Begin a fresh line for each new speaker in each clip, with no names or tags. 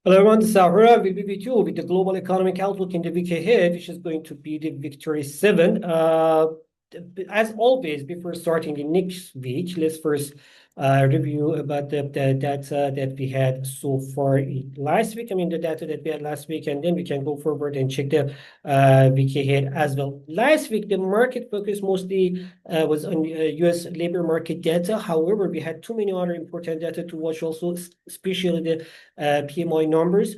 Hello everyone, this is Ahura. We'll be with you with the global economic outlook in the week ahead, which is going to be the Victory 7. As always, before starting the next week, let's first review about the data that we had so far last week. I mean, the data that we had last week, and then we can go forward and check the week ahead as well. Last week, the market focus mostly was on US labor market data. However, we had too many other important data to watch also, especially the PMI numbers.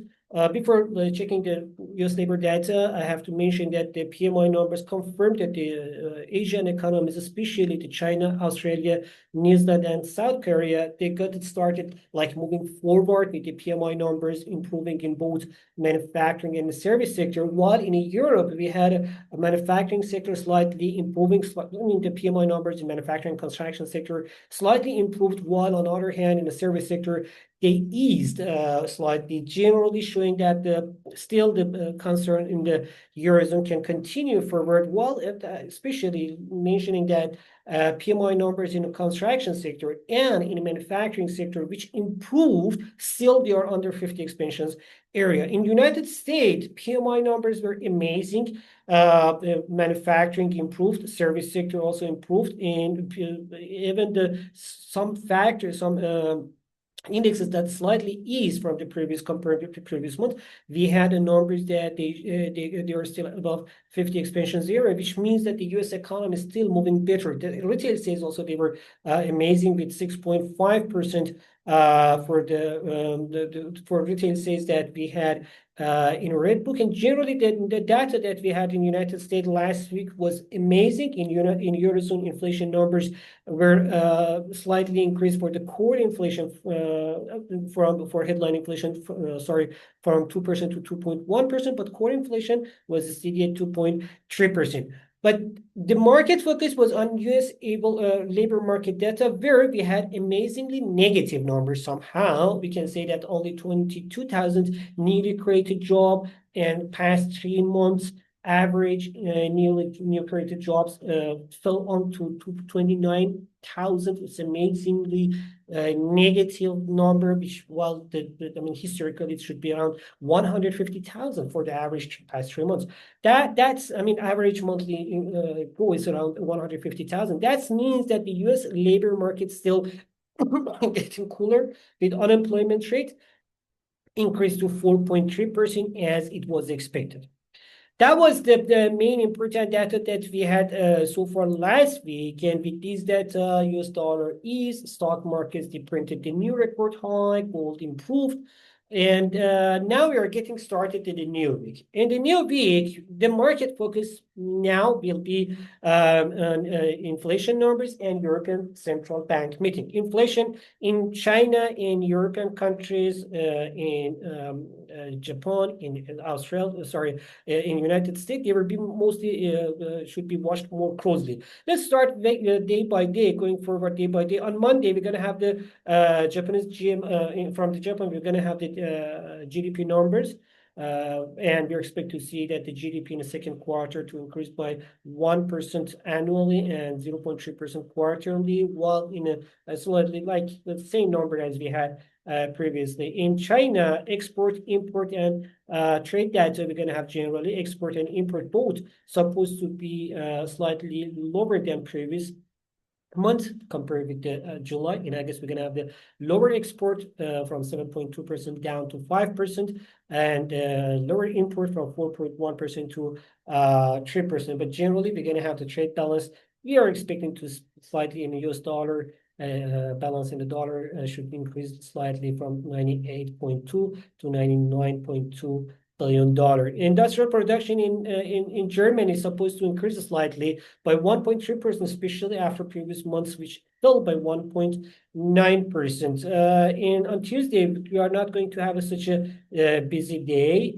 Before checking the US labor data, I have to mention that the PMI numbers confirmed that the Asian economies, especially the China, Australia, New Zealand, and South Korea, they got it started like moving forward with the PMI numbers improving in both manufacturing and the service sector. While in Europe, we had a manufacturing sector slightly improving. I mean, the PMI numbers in manufacturing and construction sector slightly improved, while on the other hand, in the service sector, they eased slightly, generally showing that still the concern in the Eurozone can continue forward, while especially mentioning that PMI numbers in the construction sector and in the manufacturing sector, which improved, still they are under 50 expansions area. In the United States, PMI numbers were amazing. Manufacturing improved, service sector also improved, and even some factors, some indexes that slightly eased from the previous compared to the previous month. We had the numbers that they are still above 50 expansions area, which means that the US economy is still moving better. The retail sales also, they were amazing with 6.5% for for retail sales that we had in Red Book. And generally, the data that we had in the United States last week was amazing. In Eurozone, inflation numbers were slightly increased for the core inflation for headline inflation, from 2% to 2.1%, but core inflation was steady at 2.3%. But the market focus was on US labor market data, where we had amazingly negative numbers. Somehow we can say that only 22,000 newly created job, and past 3 months average new created jobs fell on to 29,000. It's amazingly negative number, which, while I mean, historically it should be around 150,000 for the average past 3 months. That's, I mean, average monthly growth is around 150,000. That means that the US labor market still getting cooler, with unemployment rate increased to 4.3% as it was expected. That was the main important data that we had so far last week. And with this data, US dollar eased, stock markets, they printed the new record high, gold improved. And now we are getting started in the new week. In the new week, the market focus now will be on inflation numbers and European Central Bank meeting. Inflation in China, in European countries, in Japan, in Australia, in United States, they will be mostly should be watched more closely. Let's start day by day, going forward day by day. On Monday, we're going to have the Japanese GM from the Japan. We're going to have the GDP numbers, and we expect to see that the GDP in the second quarter to increase by 1% annually and 0.3% quarterly, while in a slightly like the same number as we had previously. In China, export, import, and trade data, we're going to have generally export and import both supposed to be slightly lower than previous month compared with the July. In August, we're going to have the lower export from 7.2% down to 5%, and lower import from 4.1% to 3%. But generally, we're going to have the trade balance. We are expecting to slightly in the US dollar. Balance in the dollar should increase slightly from 98.2 to 99.2 billion dollar. Industrial production in Germany is supposed to increase slightly by 1.3%, especially after previous months, which fell by 1.9%. And on Tuesday, we are not going to have such a busy day.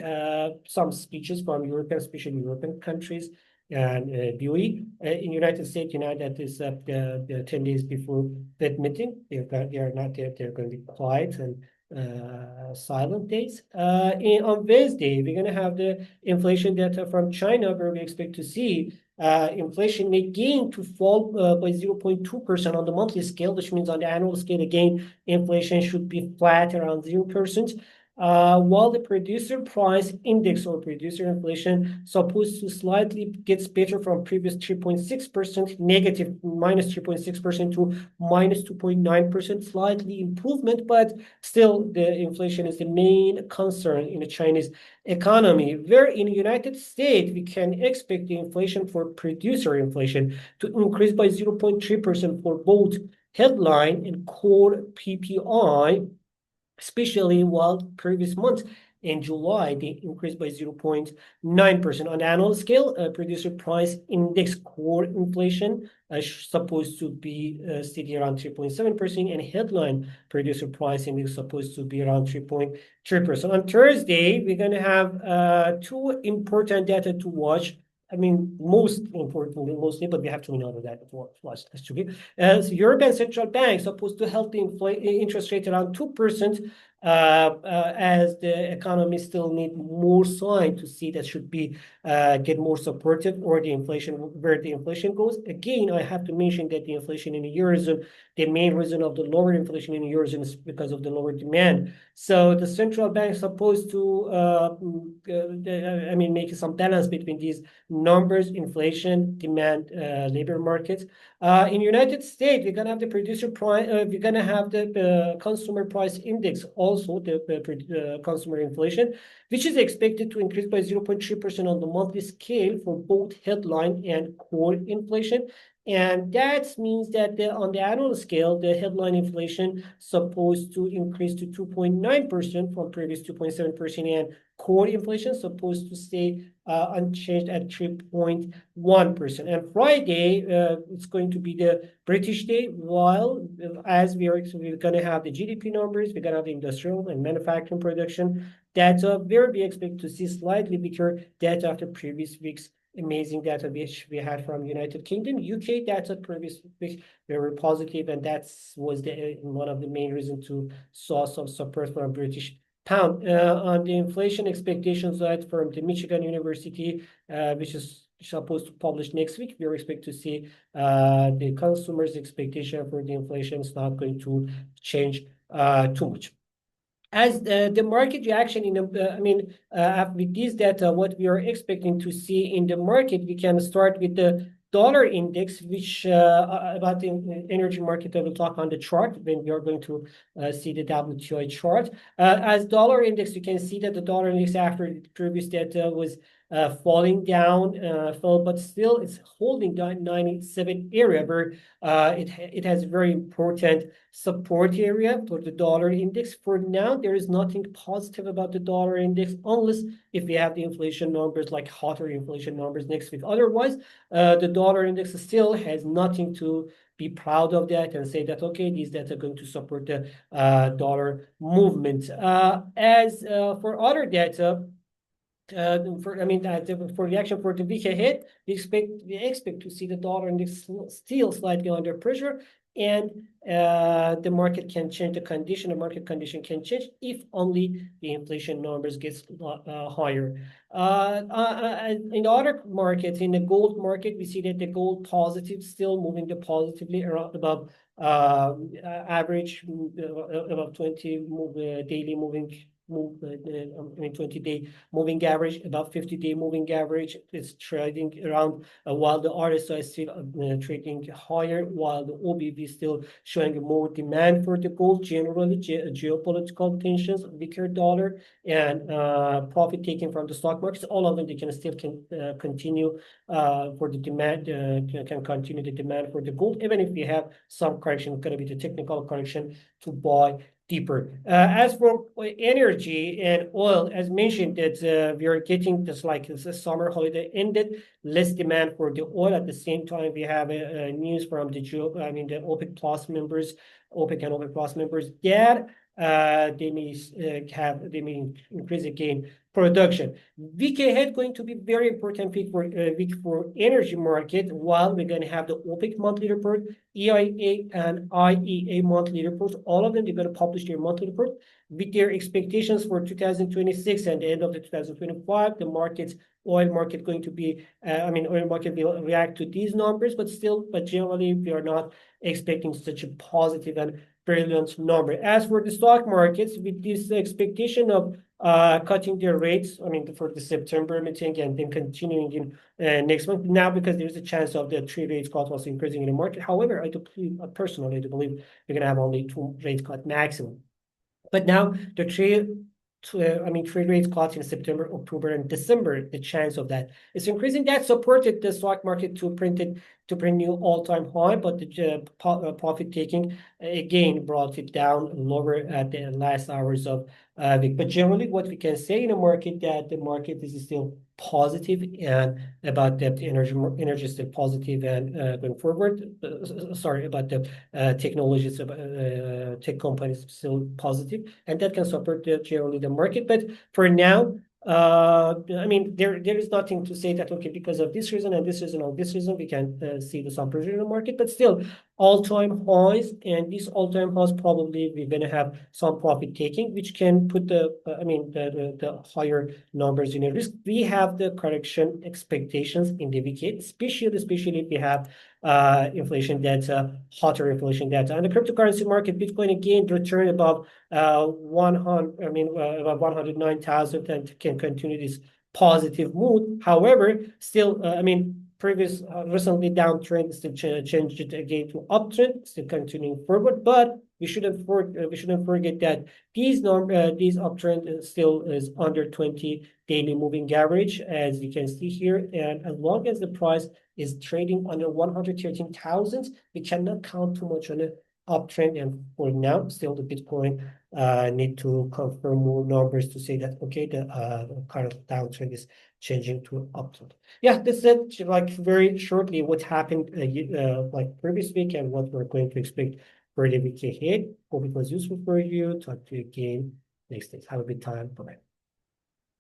Some speeches from European, especially European countries, and BOE in United States, that is the 10 days before that meeting. They are not there. They're going to be quiet and silent days. And on Wednesday, we're going to have the inflation data from China, where we expect to see inflation may gain to fall by 0.2% on the monthly scale, which means on the annual scale, again, inflation should be flat around 0%. while the producer price index or producer inflation supposed to slightly gets better from previous 3.6% negative minus 3.6% to minus 2.9%, slightly improvement, but still the inflation is the main concern in the Chinese economy. Where in the United States, we can expect the inflation for producer inflation to increase by 0.3% for both headline and core PPI, especially while previous month in July, they increased by 0.9%. On the annual scale, producer price index core inflation is supposed to be steady around 3.7%, and headline producer price index supposed to be around 3.3%. On Thursday, we're going to have two important data to watch. I mean, most importantly, mostly, but we have to know that to watch. As European Central Bank supposed to help the interest rate around 2%, as the economy still need more sign to see that should be get more supportive, or the inflation, where the inflation goes. Again, I have to mention that the inflation in the Eurozone, the main reason of the lower inflation in the Eurozone is because of the lower demand. So the central bank is supposed to, I mean, make some balance between these numbers, inflation, demand, labor markets. In United States, we're gonna have the producer price, we're gonna have the consumer price index, also the consumer inflation, which is expected to increase by 0.3% on the monthly scale for both headline and core inflation. And that means that on the annual scale, the headline inflation supposed to increase to 2.9% from previous 2.7%, and core inflation supposed to stay unchanged at 3.1%. And Friday, it's going to be the British Day, while as we're going to have the GDP numbers, we're going to have the industrial and manufacturing production data, where we expect to see slightly weaker data after previous week's amazing data which we had from United Kingdom. UK data previous week very positive, and that was one of the main reasons to saw some support from British pound. On the inflation expectations side from the Michigan University, which is supposed to publish next week, we expect to see the consumers' expectation for the inflation is not going to change too much. As the market reaction in with this data, what we are expecting to see in the market, we can start with the dollar index, which about the energy market, I will talk on the chart when we are going to see the WTI chart. As dollar index, you can see that the dollar index after the previous data was falling down, but still it's holding down 97 area, where it has very important support area for the dollar index. For now, there is nothing positive about the dollar index, unless if we have the inflation numbers, like hotter inflation numbers next week. Otherwise, the dollar index still has nothing to be proud of that and say that, okay, these data are going to support the dollar movement. As for other data, for reaction for the week ahead, we expect to see the dollar index still slightly under pressure, and the market can change the condition. The market condition can change if only the inflation numbers gets higher. In the other markets, in the gold market, we see that the gold positive still moving positively around above average above 20 daily moving 20-day moving average, about 50-day moving average is trading around, while the RSI is still trading higher, while the OBV is still showing more demand for the gold. Generally, geopolitical tensions, weaker dollar, and profit taken from the stock markets, all of them, they can still continue for the demand, can continue the demand for the gold, even if we have some correction, going to be the technical correction to buy deeper. As for energy and oil, as mentioned, that we are getting this, like the summer holiday ended, less demand for the oil. At the same time, we have news from the OPEC Plus members, OPEC and OPEC Plus members, that they may increase again production. Week ahead going to be very important week for energy market, while we're going to have the OPEC monthly report, EIA and IEA monthly reports. All of them, they're going to publish their monthly report with their expectations for 2026 and the end of the 2025. The markets, oil market going to be, oil market will react to these numbers, but generally we are not expecting such a positive and brilliant number. As for the stock markets, with this expectation of cutting their rates, I mean, for the September meeting and then continuing in next month, now because there's a chance of the three rates cut also increasing in the market. However, personally, I do believe we're going to have only two rate cut maximum. But now the trade rates caught in September, October, and December, the chance of that is increasing. That supported the stock market to print new all-time high, but the profit taking again brought it down lower at the last hours of week. But generally, what we can say in the market, that the market is still positive and about the energy is still positive and going forward. Sorry, about the technologies, tech companies still positive, and that can support generally the market. But for now, I mean, there is nothing to say that okay, because of this reason and this reason or this reason, we can see the some pressure in the market. But still, all-time highs, and these all-time highs probably we're gonna have some profit taking, which can put the the higher numbers in a risk. We have the correction expectations in the week, especially if we have inflation data, hotter inflation data. And the cryptocurrency market, Bitcoin again returned above 100, about 109,000, and can continue this positive mood. However, still, recently downtrend still changed it again to uptrend, still continuing forward. But we shouldn't forget that these uptrend still is under 20 daily moving average, as you can see here. And as long as the price is trading under 113,000, we cannot count too much on an uptrend. And for now, still the Bitcoin need to confirm more numbers to say that okay, the kind of downtrend is changing to uptrend. Yeah, that's it. Like very shortly, what happened like previous week and what we're going to expect for the week ahead. Hope it was useful for you. Talk to you again next day. Have a good time. Bye.